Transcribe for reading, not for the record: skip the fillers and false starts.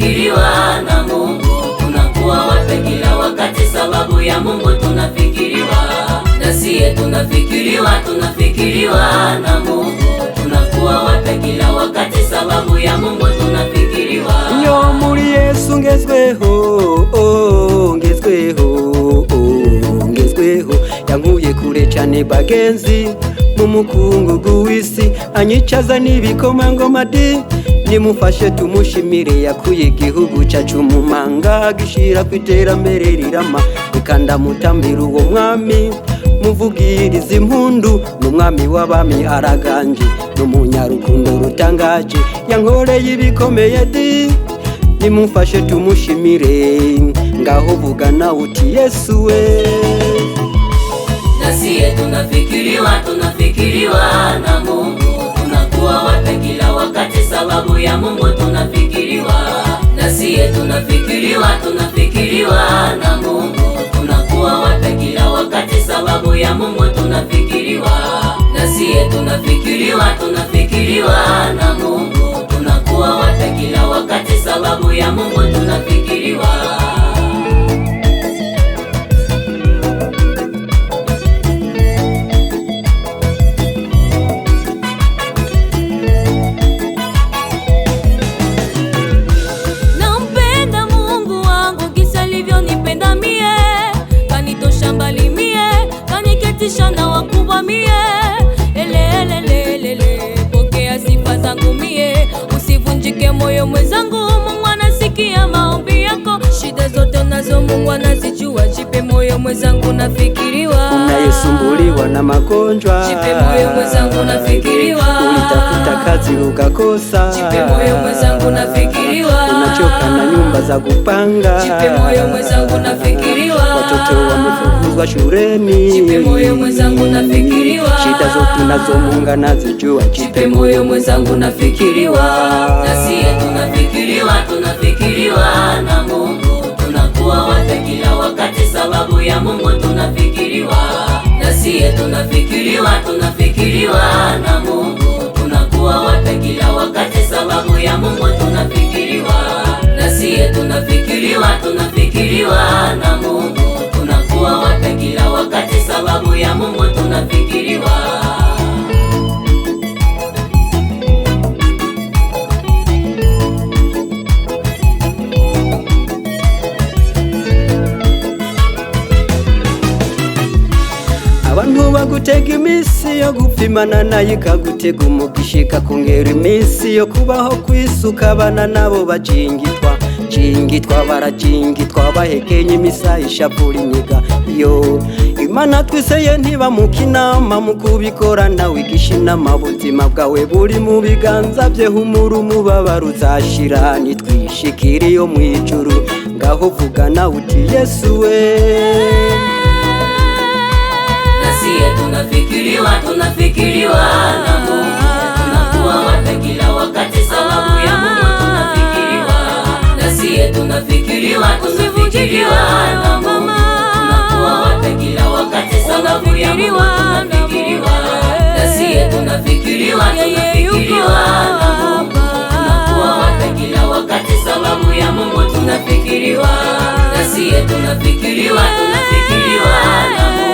tunafikiriwa na Mungu. Tunakuwa wape kila wakati sababu ya Mungu tunafikiriwa. Na siye tunafikiriwa na Mungu. Tunakuwa wape kila wakati sababu ya Mungu tunafikiriwa. Yo muri Yesu ngezweho yankuye kure cyane bagenzi mu mukungugu w'isi, anyicaza n'ibikomangoma di nimufashe tumushimire, yakuye igihugu cyacu mu manga gishira kwiterambere rirama, ikanda mutambira uwo mwami muvugiriza impundu, n'umwami w'abami araganje n'umunyarukundo rutangaje, yankoreye ibikomeye di nimufashe tumushimire, ngaho vugana uti Yesu we. Nasiye tunafikiriwa na Mungu. Tunakuwa wape kila wakati sababu ya Mungu tunafikiriwa. Nasiye tunafikiriwa na Mungu. Tunakuwa wape kila wakati sababu ya Mungu tunafikiriwa. Nasiye tunafikiriwa na Mungu. Tunakuwa wape kila wakati sababu ya Mungu tunafikiriwa. Na wakubwa mie, elelelelele, pokea sifa zangu mie, usivunjike moyo mwenzangu, Mungu anasikia maombi yako, shida zote unazo Mungu anazijua, jipe moyo mwenzangu nafikiriwa. Unayesumbuliwa na magonjwa, jipe moyo mwenzangu nafikiriwa. Ulitafuta kazi ukakosa, jipe moyo mwenzangu nafikiriwa. Unachoka na nyumba za kupanga, jipe moyo mwenzangu nafikiriwa. Watoto wamefukuzwa shuleni, jipe moyo mwenzangu nafikiriwa. Shida zote nazo Mungu anazijua, jipe moyo mwenzangu nafikiriwa. Nasiye tunafikiriwa na Mungu. Tunakuwa wape kila wakati sababu ya Mungu tunafikiriwa. Nasiye tunafikiriwa na Mungu. Tunakuwa wape kila wakati sababu ya Mungu tunafikiriwa. Nasiye tunafikiriwa na Mungu. Tunakuwa wape kila wakati sababu ya Mungu tunafikiriwa. Abantu bagutega imisi yo gupimana nayo ikagutega umugishika kongera imisi yo kubaho kwisuka, abana nabo bajingitwa barajingitwa bahekenye imisa ishapura inyiga. Yo Imana twiseye ntibamuka inama mu kubikora, nawe igisha inama, ubuzima bwawe buri mu biganza bye, humura umubabaro uzashira, nitwishikire yo mwijuru, ngaho vugana uti Yesu we. Nasiye tunafikiriwa na Mungu. Tunakuwa wape kila wakati sababu ya Mungu tunafikiriwa. Nasiye tunafikiriwa na Mungu. Tunakuwa wape kila wakati sababu ya Mungu tunafikiriwa. Nasiye tunafikiriwa na Mungu. Tunakuwa wape kila wakati sababu ya Mungu tunafikiriwa. Nasiye tunafikiriwa na Mungu.